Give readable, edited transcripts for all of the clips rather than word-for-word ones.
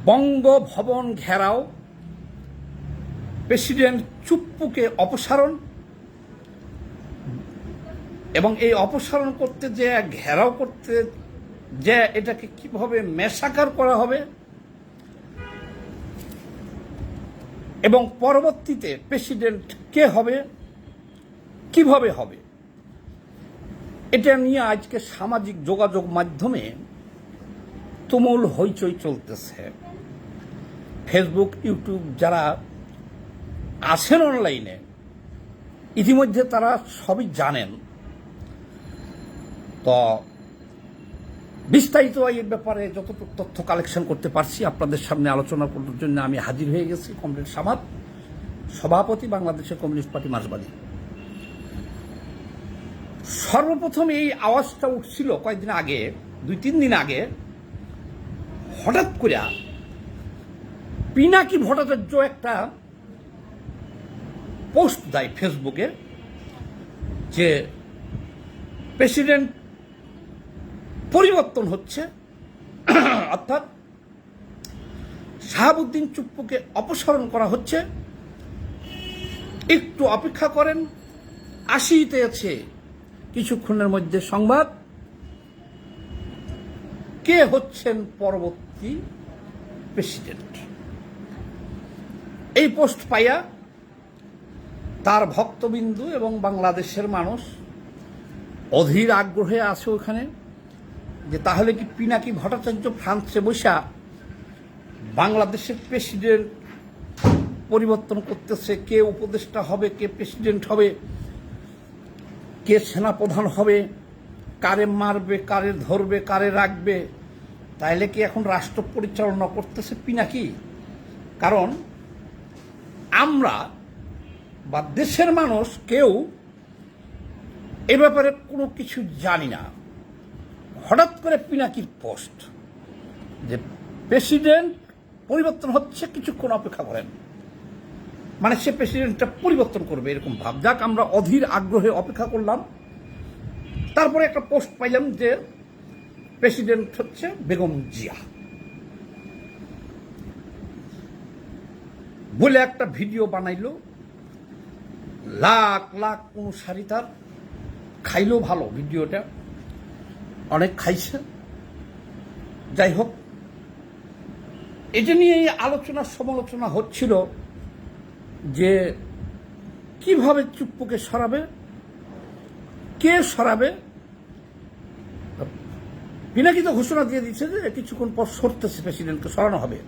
বঙ্গভবন ঘেরাও, প্রেসিডেন্ট চুপ্পুকে অপসারণ, এবং এই অপসারণ করতে যে ঘেরাও করতে যে এটাকে কিভাবে মেসাকার করা হবে এবং পরবর্তীতে প্রেসিডেন্ট কে হবে, কিভাবে হবে, এটা নিয়ে আজকে সামাজিক যোগাযোগ মাধ্যমে তুমুল হইচই চলতেছে। ফেসবুক, ইউটিউব যারা আছেন অনলাইনে ইতিমধ্যে তারা সবই জানেন। তো বিস্তারিত এর ব্যাপারে যতটুকু তথ্য কালেকশন করতে পারছি আপনাদের সামনে আলোচনা করার জন্য আমি হাজির হয়ে গেছি। কমরেড সামাদ, সভাপতি, বাংলাদেশের কমিউনিস্ট পার্টি মার্ক্সবাদী। সর্বপ্রথম এই আওয়াজটা উঠছিল কয়েকদিন আগে, 2-3 দিন আগে, হঠাৎ করে পিনাকি ভট্টাচার্য একটা পোস্ট দেয় ফেসবুকে যে প্রেসিডেন্ট পরিবর্তন হচ্ছে, অর্থাৎ শাহাবুদ্দিন চুপ্পুকে অপসারণ করা হচ্ছে, একটু অপেক্ষা করেন, আসিতে আছে কিছুক্ষণের মধ্যে সংবাদ, কে হচ্ছেন পরবর্তী প্রেসিডেন্ট। এই পোস্ট পাইয়া তার ভক্তবিন্দু এবং বাংলাদেশের মানুষ অধীর আগ্রহে আছে ওখানে যে তাহলে কি পিনাকি ভট্টাচার্য ফ্রান্সে বসা বাংলাদেশের প্রেসিডেন্ট পরিবর্তন করতেছে, কে উপদেষ্টা হবে, কে প্রেসিডেন্ট হবে, কে সেনাপ্রধান হবে, কারে মারবে, কারে ধরবে, কারে রাখবে, তাইলে কি এখন রাষ্ট্র পরিচালনা করতেছে পিনাকি? কারণ আমরা বা দেশের মানুষ কেউ এ ব্যাপারে কোনো কিছু জানি না। হঠাৎ করে পিনাকির পোস্ট যে প্রেসিডেন্ট পরিবর্তন হচ্ছে, কিছুক্ষণ অপেক্ষা করেন, মানে সে প্রেসিডেন্টটা পরিবর্তন করবে এরকম ভাব। যাক, আমরা অধীর আগ্রহে অপেক্ষা করলাম। তারপরে একটা পোস্ট পাইলাম যে প্রেসিডেন্ট হচ্ছে বেগম জিয়া বলে একটা ভিডিও বানাইলো, লাখ লাখ অনুসারী তার, খাইলো ভালো, ভিডিওটা অনেক খাইছে। যাই হোক, এটা নিয়ে আলোচনা সমালোচনা হচ্ছিল যে কিভাবে চুপ্পুকে সরাবে, কে সরাবে। পিনাকি তো ঘোষণা দিয়ে দিচ্ছে যে কিছুক্ষণ পর সরতেছে, প্রেসিডেন্টকে সরানো হবে,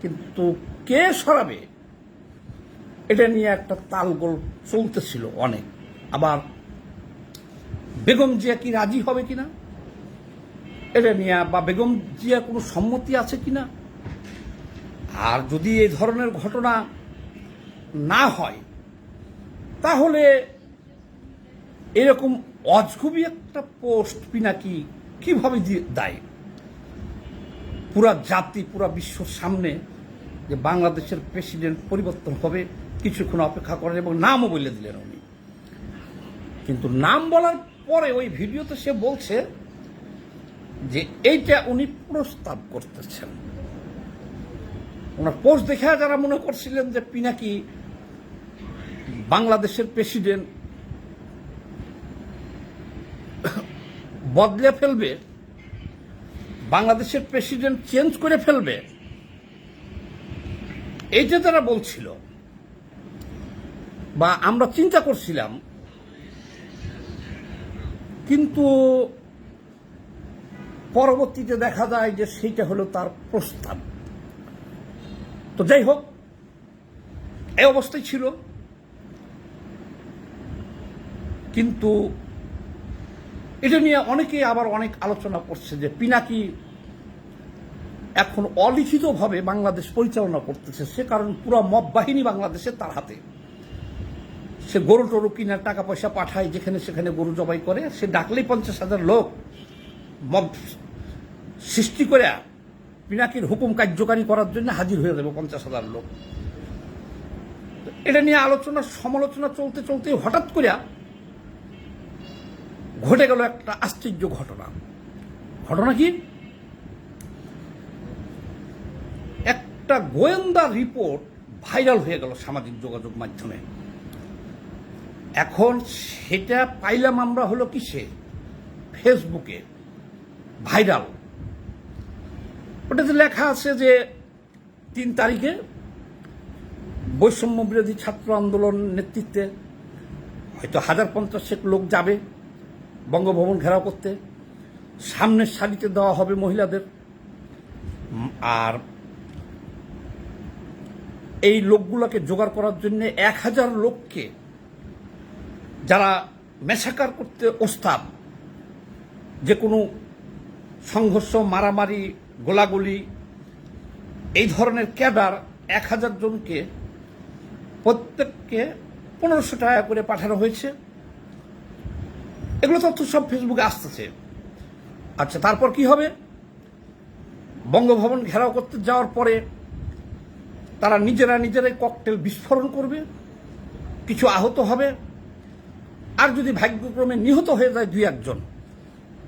কিন্তু কে সরাবে এটা নিয়ে একটা তালগোল চলতেছিল অনেক। আবার বেগম জিয়া কি রাজি হবে কিনা এটা নিয়ে, বা বেগম জিয়া কোনো সম্মতি আছে কিনা, আর যদি এই ধরনের ঘটনা না হয় তাহলে এরকম অজগুবি একটা পোস্ট পিনাকি কিভাবে দেয় পুরা জাতি, পুরা বিশ্বর সামনে যে বাংলাদেশের প্রেসিডেন্ট পরিবর্তন হবে, কিছুক্ষণ অপেক্ষা করেন, এবং নামও বলে দিলেন উনি। কিন্তু নাম বলার পরে ওই ভিডিওতে সে বলছে যে এইটা উনি প্রস্তাব করতেছেন। ওনার পোস্ট দেখে যারা মনে করছিলেন যে পিনাকি বাংলাদেশের প্রেসিডেন্ট বদলে ফেলবে, বাংলাদেশের প্রেসিডেন্ট চেঞ্জ করে ফেলবে, এইটা তারা বলছিল বা আমরা চিন্তা করছিলাম, কিন্তু পরবর্তীতে দেখা যায় যে সেইটা হলো তার প্রস্তাব। তো যাই হোক, এই অবস্থায় ছিল। কিন্তু এটা নিয়ে অনেকে আবার অনেক আলোচনা করছে যে পিনাকি এখন অলিখিতভাবে বাংলাদেশ পরিচালনা করতেছে, সে কারণ পুরো মব বাহিনী বাংলাদেশে তার হাতে। সে গরু টরু কিনার টাকা পয়সা পাঠায়, যেখানে সেখানে গরু জবাই করে, সে ডাকলেই 50,000 লোক মব সৃষ্টি করে পিনাকির হুকুম কার্যকারী করার জন্য হাজির হয়ে যাবে 50,000 লোক। এটা নিয়ে আলোচনা সমালোচনা চলতে চলতে হঠাৎ করে ঘটে গেল একটা আশ্চর্য ঘটনা। ঘটনা কি? একটা গোয়েন্দা রিপোর্ট ভাইরাল হয়ে গেল সামাজিক যোগাযোগ মাধ্যমে। এখন সেটা পাইলাম আমরা হলো কিসে, ফেসবুকে ভাইরাল। ওটাতে লেখা আছে যে 3 তারিখে বৈষম্য বিরোধী ছাত্র আন্দোলন নেতৃত্বে হয়তো 1050 লোক যাবে বঙ্গভবন ঘেরাও করতে, সামনের সারিতে দেওয়া হবে মহিলাদের, আর এই লোকগুলোকে জোগাড় করার জন্য 1000 লোককে যারা মেসাকার করতে ওস্তাদ, যে কোনো সংঘর্ষ, মারামারি, গোলাগুলি, এই ধরনের ক্যাডার 1000 জনকে প্রত্যেককে 1500 টাকা করে পাঠানো হয়েছে। এগুলো তথ্য সব ফেসবুকে আসতেছে। আচ্ছা, তারপর কি হবে? বঙ্গভবন ঘেরাও করতে যাওয়ার পরে তারা নিজেরাই ককটেল বিস্ফোরণ করবে, কিছু আহত হবে, আর যদি ভাগ্যক্রমে নিহত হয়ে যায় 2-1 জন,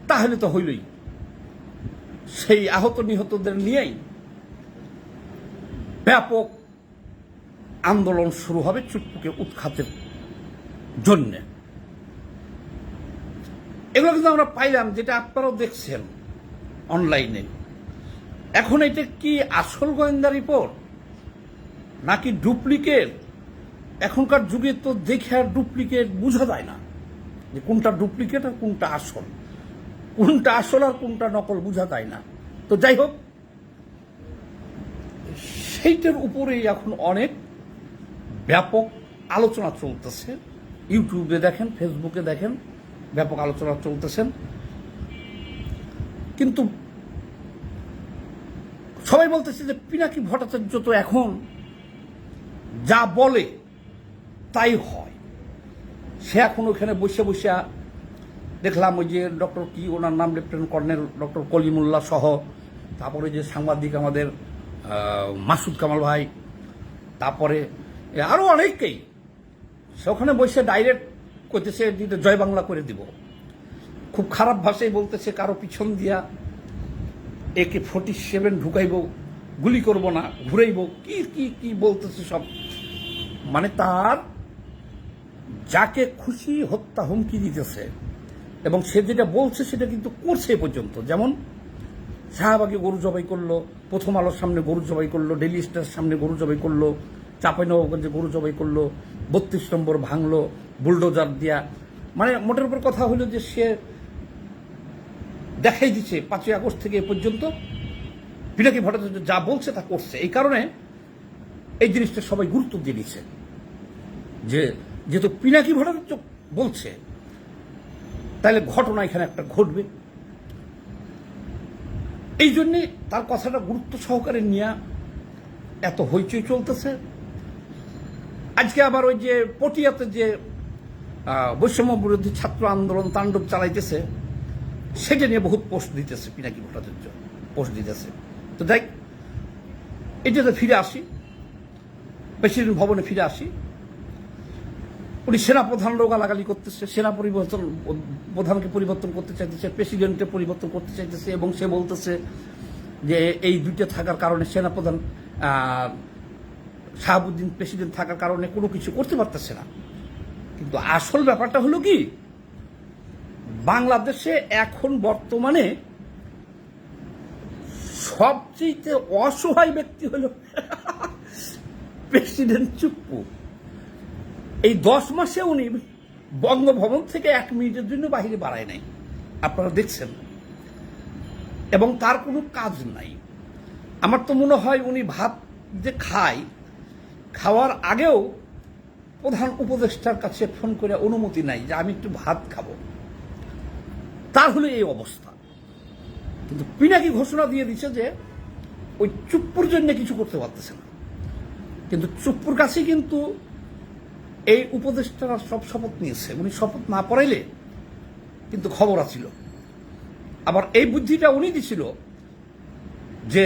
তাহলে তো হইলই। সেই আহত নিহতদের নিয়েই ব্যাপক আন্দোলন শুরু হবে চুপ্পুকে উৎখাতের জন্যে। এগুলো কিন্তু আমরা পাইলাম, যেটা আপনারাও দেখছেন অনলাইনে। এখন এটা কি আসল গোয়েন্দা রিপোর্ট নাকি ডুপ্লিকেট? এখনকার যুগে তো দেখে আর ডুপ্লিকেট বোঝা যায় না, যে কোনটা ডুপ্লিকেট আর কোনটা আসল, কোনটা আসল আর কোনটা নকল বোঝা যায় না। তো যাই হোক, সেইটার উপরেই এখন অনেক ব্যাপক আলোচনা চলতেছে। ইউটিউবে দেখেন, ফেসবুকে দেখেন, ব্যাপক আলোচনা চলতেছেন। কিন্তু সবাই বলতেছে যে পিনাকি ভট্টাচার্য তো এখন যা বলে তাই হয়। সে এখন ওখানে বসে বসে দেখলাম ওই যে ডক্টর কি ওনার নাম, লেফটেন্যান্ট কর্নেল ডক্টর কলিমুল্লাহ সহ, তারপরে যে সাংবাদিক আমাদের মাসুদ কামাল ভাই, তারপরে আরো অনেকেই, সে ওখানে বসে ডাইরেক্ট করতেছে জয় বাংলা করে দিব। খুব খারাপ ভাষায় বলতেছে, কারো পিছন দিয়া AK-47 ঢুকাইব, গুলি করব না, ঘুরাইব, কি কি কি বলতেছে সব। মানে তার যাকে খুশি হত্যা হুমকি দিতেছে, এবং সে যেটা বলছে সেটা কিন্তু করছে এ পর্যন্ত। যেমন শাহবাগে গরু জবাই করলো, প্রথম আলোর সামনে গরু জবাই করলো, ডেইলি স্টারের সামনে গরু জবাই করলো, চাঁপাইনবাবগঞ্জে গরু জবাই করলো, 32 নম্বর ভাঙলো বুলডোজার দিয়া। মানে মোটের উপর কথা হলো যে সে দেখাই দিচ্ছে 5ই আগস্ট থেকে এ পর্যন্ত পিনাকি ভট্টাচার্য যা বলছে তা করছে। এই কারণে এই জিনিসটা সবাই গুরুত্ব দিয়ে দিচ্ছে, যে যেহেতু পিনাকি ভট্টাচার্য বলছে, তাহলে ঘটনা এখানে একটা ঘটবে। এই জন্যে তার কথাটা গুরুত্ব সহকারে নিয়ে এত হইচই চলতেছে। আজকে আবার ওই যে পটিয়াতে যে বৈষম্য বিরোধী ছাত্র আন্দোলন তাণ্ডব চালাইতেছে, সেটা নিয়ে বহুত পোস্ট দিতেছে পিনাকি ভট্টাচার্য, পোস্ট দিতেছে। তো দেখ, এটাতে ফিরে আসি, প্রেসিডেন্ট ভবনে ফিরে আসি। উনি সেনাপ্রধানরাও গালাগালি করতেছে, প্রধানকে পরিবর্তন করতে চাইতেছে, প্রেসিডেন্টকে পরিবর্তন করতে চাইতেছে, এবং সে বলতেছে যে এই দুইটা থাকার কারণে সেনাপ্রধান শাহাবুদ্দিন প্রেসিডেন্ট থাকার কারণে কোনো কিছু করতে পারতেছে না। কিন্তু আসল ব্যাপারটা হলো কি, বাংলাদেশে এখন বর্তমানে সবচেয়ে অসহায় ব্যক্তি হলো প্রেসিডেন্ট চুপ্পু। এই 10 মাসে উনি বঙ্গভবন থেকে 1 মিনিটের জন্য বাহিরে বাড়ায় নাই, আপনারা দেখছেন, এবং তার কোনো কাজ নাই। আমার তো মনে হয় উনি ভাত যে খাওয়ার আগেও প্রধান উপদেষ্টার কাছে ফোন করে অনুমতি নাই যে আমি একটু ভাত খাবো, তার হলে এই অবস্থা। কিন্তু পিনাকি ঘোষণা দিয়ে দিচ্ছে যে ওই চুপ্পুর জন্য কিছু করতে পারতেছে না। কিন্তু চুপ্পুর কাছে কিন্তু এই উপদেষ্টারা সব শপথ নিয়েছে, উনি শপথ না পড়াইলে কিন্তু খবর আছিল। আবার এই বুদ্ধিটা উনি দিছিল যে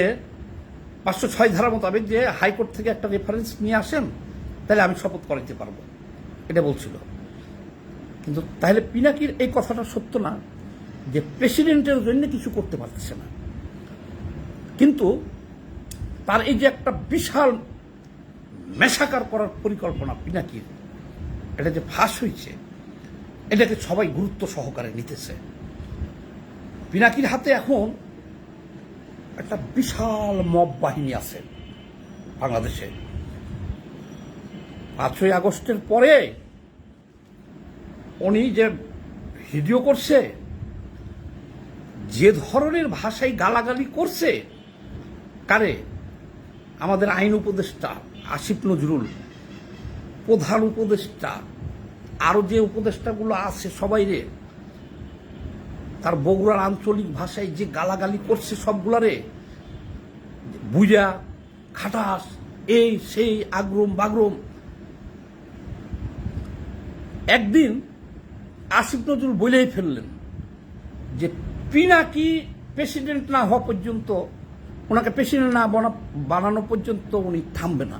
506 ধারা মোতাবেক যে হাইকোর্ট থেকে একটা রেফারেন্স নিয়ে আসেন, তাহলে আমি শপথ করাইতে পারবো, এটা বলছিল। কিন্তু তাহলে পিনাকির এই কথাটা সত্য না যে প্রেসিডেন্টের জন্য কিছু করতে পারতেছে না। কিন্তু তার এই যে একটা বিশাল মেশাকার করার পরিকল্পনা পিনাকির, এটা যে ফাঁস হয়েছে, এটাকে সবাই গুরুত্ব সহকারে নিতেছে। পিনাকির হাতে এখন একটা বিশাল মব বাহিনী আছে বাংলাদেশে। 5ই আগস্টের পরে উনি যে ভিডিও করছে, যে ধরনের ভাষায় গালাগালি করছে, কারে? আমাদের আইন উপদেষ্টা আসিফ নজরুল, প্রধান উপদেষ্টা, আরো যে উপদেষ্টাগুলো আছে সবাই রে, তার বগুড়ার আঞ্চলিক ভাষায় যে গালাগালি করছে সবগুলারে, বুইরা, খাটাস, এই সেই, আগ্রম বাগ্রম। একদিন আসিফ নজরুল বলেই ফেললেন যে পিনাকি প্রেসিডেন্ট না হওয়া পর্যন্ত, ওনাকে প্রেসিডেন্ট না বানানো পর্যন্ত উনি থামবে না।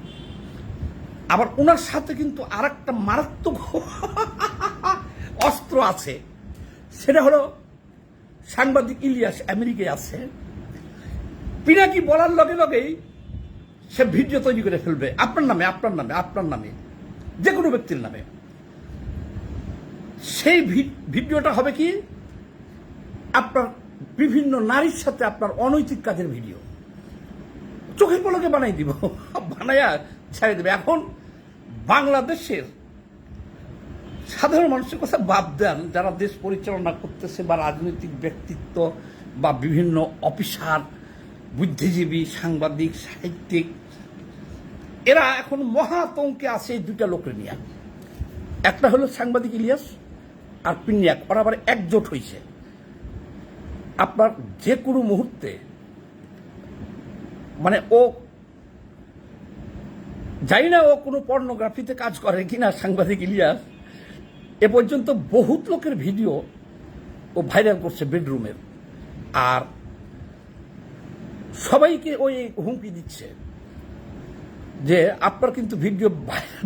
আবার ওনার সাথে কিন্তু আর একটা মারাত্মক অস্ত্র আছে, সেটা হলো সাংবাদিক ইলিয়াস আমেরিকায় আছে। পিনাকি বলার লগে লগেই সে ভিডিও তৈরি করে ফেলবে আপনার নামে, আপনার নামে, আপনার নামে, যে কোনো ব্যক্তির নামে। সেই ভিডিওটা হবে কি, আপনার বিভিন্ন নারীর সাথে আপনার অনৈতিক কাজের ভিডিও, চোখের পলকে বানাই দিব, বানাইয়া ছেড়ে দেবে। এখন বাংলাদেশের সাধারণ মানুষের কথা বাদ দেন, যারা দেশ পরিচালনা করতেছে বা রাজনৈতিক ব্যক্তিত্ব বা বিভিন্ন অফিসার, বুদ্ধিজীবী, সাংবাদিক, সাহিত্যিক, এরা এখন মহাতঙ্কে আছে এই দুইটা লোকের নিয়ে। একটা হলো সাংবাদিক ইলিয়াস আর পিনিয়াক, ওরা আবার একজোট হয়েছে। আপনার যে কোনো মুহূর্তে, মানে ও জানি না ও কোনো পর্নোগ্রাফিতে কাজ করে কিনা সাংবাদিক ইলিয়াস, এ পর্যন্ত বহুত লোকের ভিডিও ও ভাইরাল করছে বেডরুমের, আর সবাইকে ওই হুমকি দিচ্ছে যে আপনার কিন্তু ভিডিও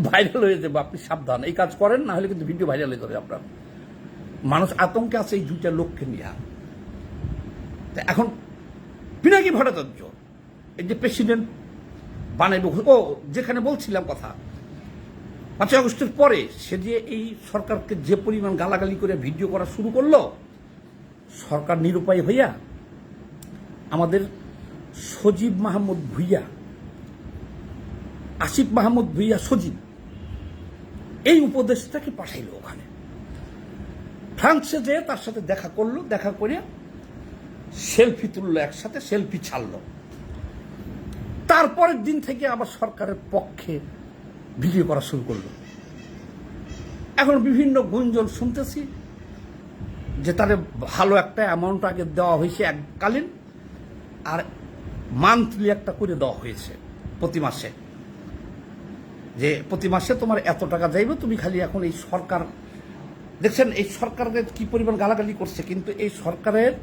ভাইরাল হয়ে যাবে, আপনি সাবধান, এই কাজ করেন না হলে কিন্তু ভিডিও ভাইরাল হয়ে যাবে আপনার। মানুষ আতঙ্কে আছে এই দুইটা লোককে নিয়ে। এখন পিনাকি ভট্টাচার্য এই যে প্রেসিডেন্ট বানাইব, ও যেখানে বলছিলাম কথা, 5ই আগস্টের পরে সে যে এই সরকারকে যে পরিমাণ গালাগালি করে ভিডিও করা শুরু করলো, সরকার নিরুপায় হইয়া আমাদের সজীব মাহমুদ ভুইয়া, আসিফ মাহমুদ ভুইয়া সজীব, এই উপদেশটাকে পাঠাইল ওখানে। ফ্রান্সে যে তার সাথে দেখা করলো, দেখা করে সেলফি তুললো, একসাথে সেলফি ছাড়লো। তারপরের দিন থেকে আবার সরকারের পক্ষে ভিডিও করা শুরু করলো। এখন বিভিন্ন গুঞ্জন শুনতেছি যে তাদের ভালো একটা অ্যামাউন্ট আগে দেওয়া হয়েছে এককালীন, আর মান্থলি একটা করে দেওয়া হয়েছে প্রতি মাসে, যে প্রতি মাসে তোমার এত টাকা যাইবে, তুমি খালি এখন এই সরকার দেখছেন এই সরকারের কি পরিমাণ গালাগালি করছে, কিন্তু এই সরকারের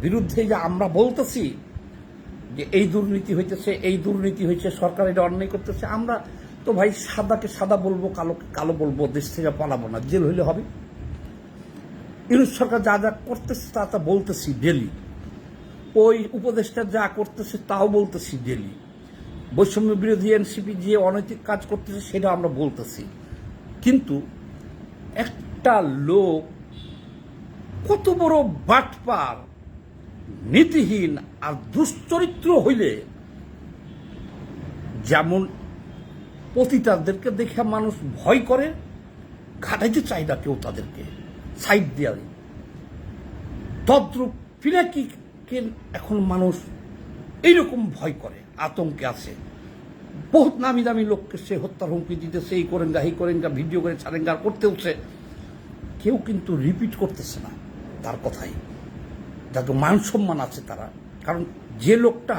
বিরুদ্ধে যে আমরা বলতেছি যে এই দুর্নীতি হইতেছে, এই দুর্নীতি হয়েছে, সরকার এটা অন্যায় করতেছে, আমরা তো ভাই সাদাকে সাদা বলবো, কালোকে কালো বলবো, দেশ থেকে পালাবো না, জেল হইলে হবে। ইউনুস সরকার যা যা করতেছে তা তা বলতেছি ডেলি, ওই উপদেষ্টা যা করতেছে তাও বলতেছি ডেলি, বৈষম্য বিরোধী এনসিপি যে অনৈতিক কাজ করতেছে সেটা আমরা বলতেছি। কিন্তু একটা লোক কত বড় বাটপার, নীতিহীন আর দুশ্চরিত্র হইলে, যেমন পতিতাদেরকে দেখে মানুষ ভয় করে, ঘাটাইতে চাই না কেউ তাদেরকে সাইড দেওয়া, তদ্রূপ পিনাকিকে এখন মানুষ এইরকম ভয় করে, আতঙ্কে আছে। বহুত নামি দামি লোককে সে হত্যার হুমকি দিতেছে, এই করেঙ্গা এই করেঙ্গা, ভিডিও করে ছাড়েঙ্গার করতে হচ্ছে, কেউ কিন্তু রিপিট করতেছে না তার কথাই, যাকে মান সম্মান আছে তারা। কারণ যে লোকটা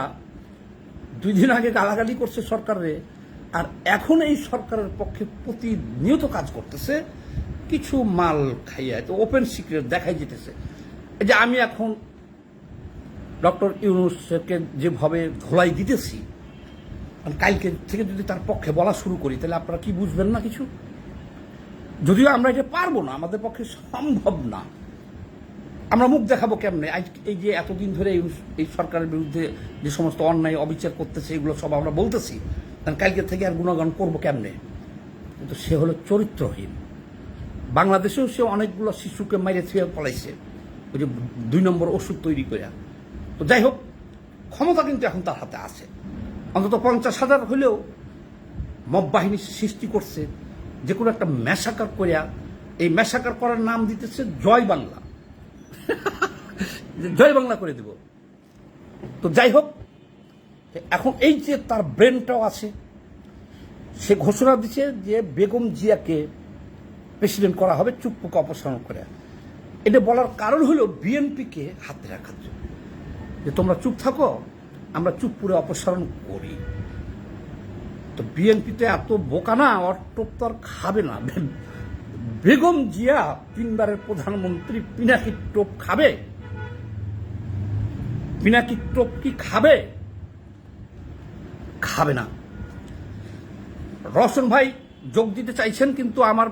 2 দিন আগে গালাগালি করছে সরকারে, আর এখন এই সরকারের পক্ষে প্রতিনিয়ত কাজ করতেছে, কিছু মাল খাইয়া, তো ওপেন সিক্রেট দেখাই যেতেছে। এই যে আমি এখন ডক্টর ইউনূসকে যেভাবে ধোলাই দিতেছি, কালকে থেকে যদি তার পক্ষে বলা শুরু করি, তাহলে আপনারা কি বুঝবেন না কিছু? যদিও আমরা এটা পারবো না, আমাদের পক্ষে সম্ভব না, আমরা মুখ দেখাবো কেমনে? এই যে এতদিন ধরে এই সরকারের বিরুদ্ধে যে সমস্ত অন্যায় অবিচার করতেছে এগুলো সব আমরা বলতেছি, কালকে থেকে আর গুণগান করবো কেমনে? কিন্তু সে হলো চরিত্রহীন। বাংলাদেশেও সে অনেকগুলো শিশুকে মাইরে থুয়ে পলাইছে ওই যে 2 নম্বর ওষুধ তৈরি করে। তো যাই হোক, ক্ষমতা কিন্তু এখন তার হাতে আছে। অন্তত 50,000 হলেও মব বাহিনী সৃষ্টি করছে, যে কোনো একটা ম্যাসাকার করিয়া, এই ম্যাসাকার করার নাম দিতেছে জয় বাংলা। জয় বাংলা করে দেব। তো যাই হোক, এখন এই যে তার ব্রেনটাও আছে, সে ঘোষণা দিচ্ছে যে বেগম জিয়াকে প্রেসিডেন্ট করা হবে চুপ্পুকে অপসারণ করে। এটা বলার কারণ হলো বিএনপিকে হাতে রাখার জন্য, যে তোমরা চুপ থাকো, আমরা চুপ্পুরে অপসারণ করি। তো বিএনপি তো এত বোকা না, অট্টপ তো আর খাবে না। বেগম জিয়া 3 বারের প্রধানমন্ত্রী পিনাকি টোপ খাবে? পিনাকি টোপ কি খাবে? খাবে না। রওশন ভাই যোগ দিতে চাইছেন, কিন্তু আমার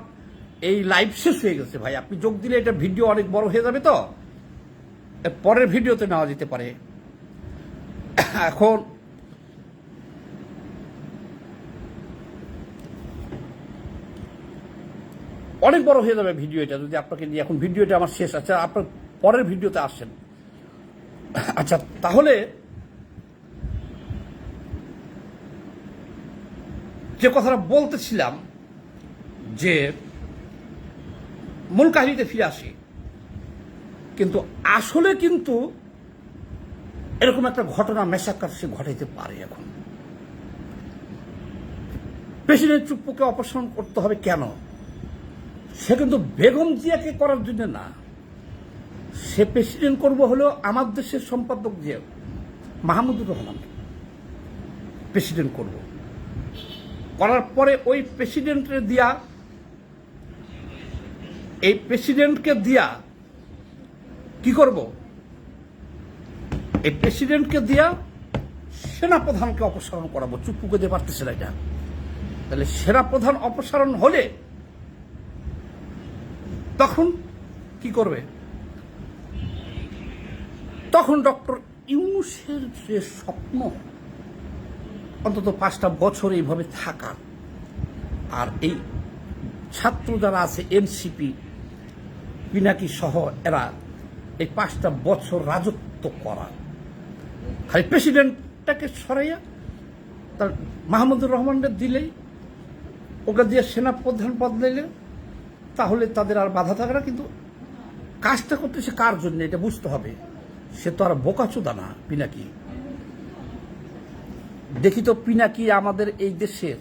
এই লাইভ শেষ হয়ে গেছে ভাই। আপনি যোগ দিলে এটা ভিডিও অনেক বড় হয়ে যাবে, তো পরের ভিডিওতে নেওয়া যেতে পারে। এখন অনেক বড় হয়ে যাবে ভিডিও এটা যদি আপনাকে নিয়ে। এখন ভিডিওটা আমার শেষ। আচ্ছা, আপনার পরের ভিডিওতে আসেন। আচ্ছা, তাহলে যে কথাটা বলতেছিলাম, যে মূল কাহিনীতে ফিরে আসি। কিন্তু আসলে কিন্তু এরকম একটা ঘটনা মেসাকার সে ঘটাইতে পারে। এখন প্রেসিডেন্ট চুপ্পুকে অপসারণ করতে হবে কেন? সে কিন্তু বেগম জিয়াকে করার জন্য না, সে প্রেসিডেন্ট করবো হলো আমার দেশের সম্পাদক যে মাহমুদুর রহমান প্রেসিডেন্ট করব। করার পরে ওই প্রেসিডেন্টের দিয়া, এই প্রেসিডেন্টকে দিয়া কি করব? এই প্রেসিডেন্টকে দিয়া সেনাপ্রধানকে অপসারণ করাবো। চুপ্পুকে দিয়ে পারতেছে না এটা। তাহলে সেনাপ্রধান অপসারণ হলে তখন কি করবে? তখন ডক্টর ইউনূসের যে স্বপ্ন অন্তত 5টা বছর এইভাবে থাকা, আর এই ছাত্র যারা আছে এনসিপি, পিনাকি সহ, এরা এই 5টা বছর রাজত্ব করা, খালি প্রেসিডেন্টটাকে সরাইয়া তার মাহমুদুর রহমানকে দিলেই, ওকে দিয়ে সেনাপ্রধান বদলাইলে, তাহলে তাদের আর বাধা থাকে না। কিন্তু কাজটা করতেছে কার জন্য এটা বুঝতে হবে। সে তো আর বোকাচোদা না পিনাকি। দেখি তো পিনাকি আমাদের এই দেশের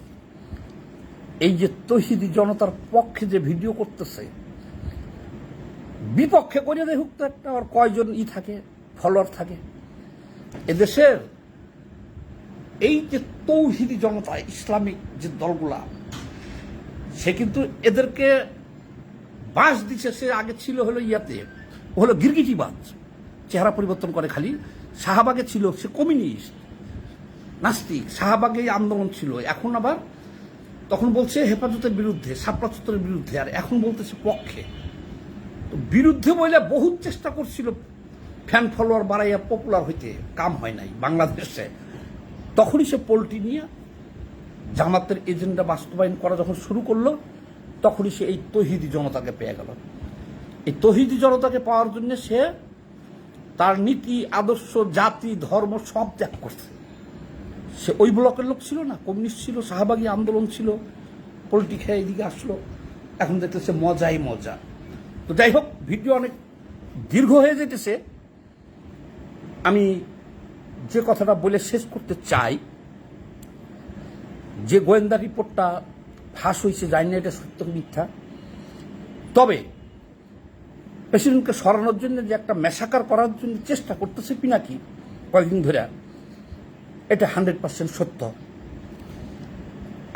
এই যে তৌহিদি জনতার পক্ষে যে ভিডিও করতেছে, বিপক্ষে করে দেখুক তো একটা, আর কয়জন থাকে, ফলোয়ার থাকে এদেশের। এই যে তৌহিদি জনতা, ইসলামিক যে দলগুলা, সে কিন্তু এদেরকে বাস দিচ্ছে। সে আগে ছিল হলো ইয়াতে, ও হলো গিরগিটিবাজ, চেহারা পরিবর্তন করে খালি। শাহবাগে ছিল সে কমিউনিস্ট, নাস্তিক, শাহবাগেই আন্দোলন ছিল। এখন আবার তখন বলছে হেফাজতের বিরুদ্ধে, শাপলা চত্বরের বিরুদ্ধে, আর এখন বলতেছে পক্ষে। তো বিরুদ্ধে বলে বহুত চেষ্টা করছিল ফ্যান ফলোয়ার বাড়াইয়া পপুলার হইতে, কাম হয় নাই বাংলাদেশে। তখনই সে পোল্ট্রি নিয়ে জামাতের এজেন্ডা বাস্তবায়ন করা যখন শুরু করলো, তখনই সে এই তৌহিদি জনতাকে পেয়ে গেল। এই তৌহিদি জনতাকে পাওয়ার জন্য সে তার নীতি, আদর্শ, জাতি, ধর্ম সব ত্যাগ করছে। সে ওই ব্লকের লোক ছিল না, কমিউনিস্ট ছিল, শাহবাগী আন্দোলন ছিল, পোল্ট্রি খেয়ে এদিকে আসলো। এখন দেখতেছে মজাই মজা। তো যাই হোক, ভিডিও অনেক দীর্ঘ হয়ে যেতেছে। আমি যে কথাটা বলে শেষ করতে চাই, যে গোয়েন্দা রিপোর্টটা ফাঁস হয়েছে, জানি না এটা সত্য মিথ্যা, তবে প্রেসিডেন্টকে সরানোর জন্য যে একটা মেসাকার করার জন্য চেষ্টা করতেছে পিনাকি কয়েকদিন ধরে, এটা 100% সত্য।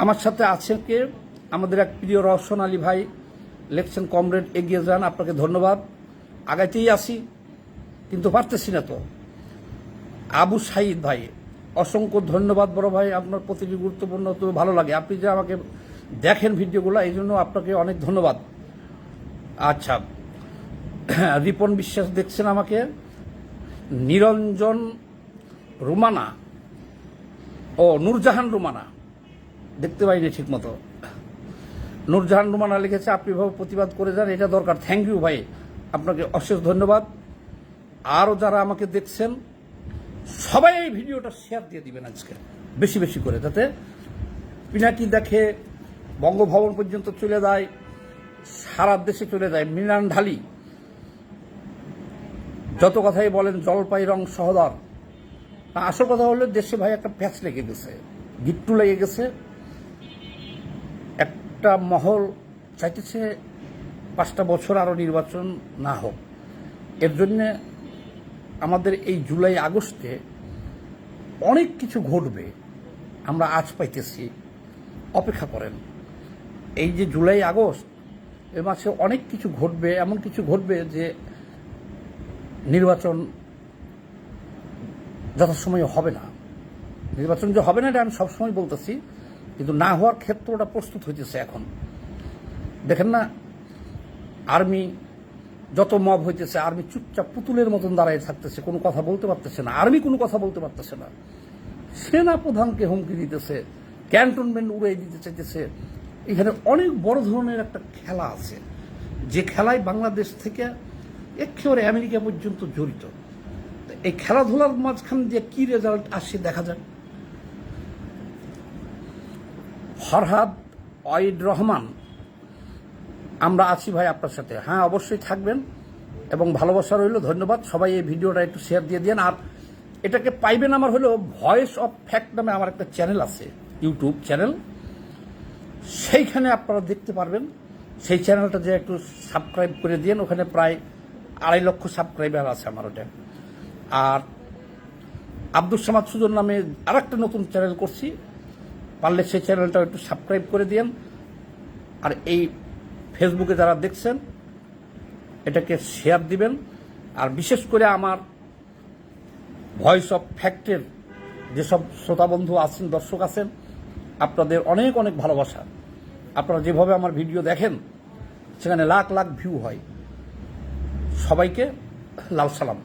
আমার সাথে আছে কে? আমাদের এক প্রিয় রওশন আলী ভাই লেখছেন, কমরেড এগিয়ে যান, আপনাকে ধন্যবাদ। আগাইতেই আসি কিন্তু পারতেছি না তো। আবু সাইদ ভাই, অসংখ্য ধন্যবাদ বড় ভাই, আপনার প্রতিটি গুরুত্বপূর্ণ, তো ভালো লাগে আপনি যে আমাকে দেখেন ভিডিওগুলো, এই জন্য আপনাকে অনেক ধন্যবাদ। আচ্ছা, রিপন বিশ্বাস দেখছেন আমাকে, নিরঞ্জন রুমানা ও নূরজাহান রুমানা, দেখতে পাইনি ঠিক মতো, নূরজাহান রুমানা লিখেছে আপনি এভাবে প্রতিবাদ করে যান, এটা দরকার। থ্যাংক ইউ ভাই, আপনাকে অশেষ ধন্যবাদ। আরও যারা আমাকে দেখছেন সবাই এই ভিডিওটা শেয়ার দিয়ে দিবেন আজকে বেশি বেশি করে, যাতে পিনাকি দেখে, বঙ্গভবন পর্যন্ত চলে যায়, সারা দেশে চলে যায়। মৃণাল ঢালি যত কথাই বলেন জলপাই রং সহদর, আসল কথা হলো দেশে ভাই একটা প্যাচ লেগে গেছে, গিট্টু লেগে গেছে। একটা মহল চাইতেছে 5টা বছর আরও নির্বাচন না হোক। এর জন্যে আমাদের এই জুলাই আগস্টে অনেক কিছু ঘটবে, আমরা আজ পাইতেছি, অপেক্ষা করেন। এই যে জুলাই আগস্ট এ মাসে অনেক কিছু ঘটবে, এমন কিছু ঘটবে যে নির্বাচন যথাসময়ে হবে না। নির্বাচন যে হবে না এটা আমি সবসময় বলতেছি, কিন্তু না হওয়ার ক্ষেত্রটা প্রস্তুত হইতেছে এখন। দেখেন না, আর্মি যত মব হইতেছে, আর্মি চুপচাপ পুতুলের মতন দাঁড়ায় থাকতেছে, কোনো কথা বলতে পারতেছে না। আর্মি কোনো কথা বলতে পারতেছে না, সেনা প্রধানকে হুমকি দিতেছে, ক্যান্টনমেন্ট উড়াই দিতে চাইতেছে। এখানে অনেক বড় ধরনের একটা খেলা আছে, যে খেলায় বাংলাদেশ থেকে একেবারে আমেরিকা পর্যন্ত জড়িত। এই খেলাধুলার মাঝখান দিয়ে কি রেজাল্ট আসে দেখা যাক। ফরহাদ ওয়াইদ রহমান, আমরা আছি ভাই আপনার সাথে। হ্যাঁ, অবশ্যই থাকবেন এবং ভালোবাসা রইল, ধন্যবাদ। সবাই এই ভিডিওটা একটু শেয়ার দিয়ে দিন। আর এটাকে পাইবেন আমার হলো ভয়েস অফ ফ্যাক্ট নামে আমার একটা চ্যানেল আছে, ইউটিউব চ্যানেল, সেইখানে আপনারা দেখতে পারবেন। সেই চ্যানেলটা যে একটু সাবস্ক্রাইব করে দিন, ওখানে প্রায় 2.5 লক্ষ সাবস্ক্রাইবার আছে আমার ওটা। আর আব্দুল সামাদ সুজন নামে আর একটা নতুন চ্যানেল করছি, পারলে সেই চ্যানেলটা একটু সাবস্ক্রাইব করে দিন। আর এই ফেসবুকে যারা দেখছেন এটাকে শেয়ার দিবেন। আর বিশেষ করে আমার ভয়েস অফ ফ্যাক্টের যেসব শ্রোতা বন্ধু আছেন, দর্শক আছেন, আপনাদের অনেক অনেক ভালোবাসা। আপনারা যেভাবে আমার ভিডিও দেখেন সেখানে লাখ লাখ ভিউ হয়। সবাইকে লাল সালাম।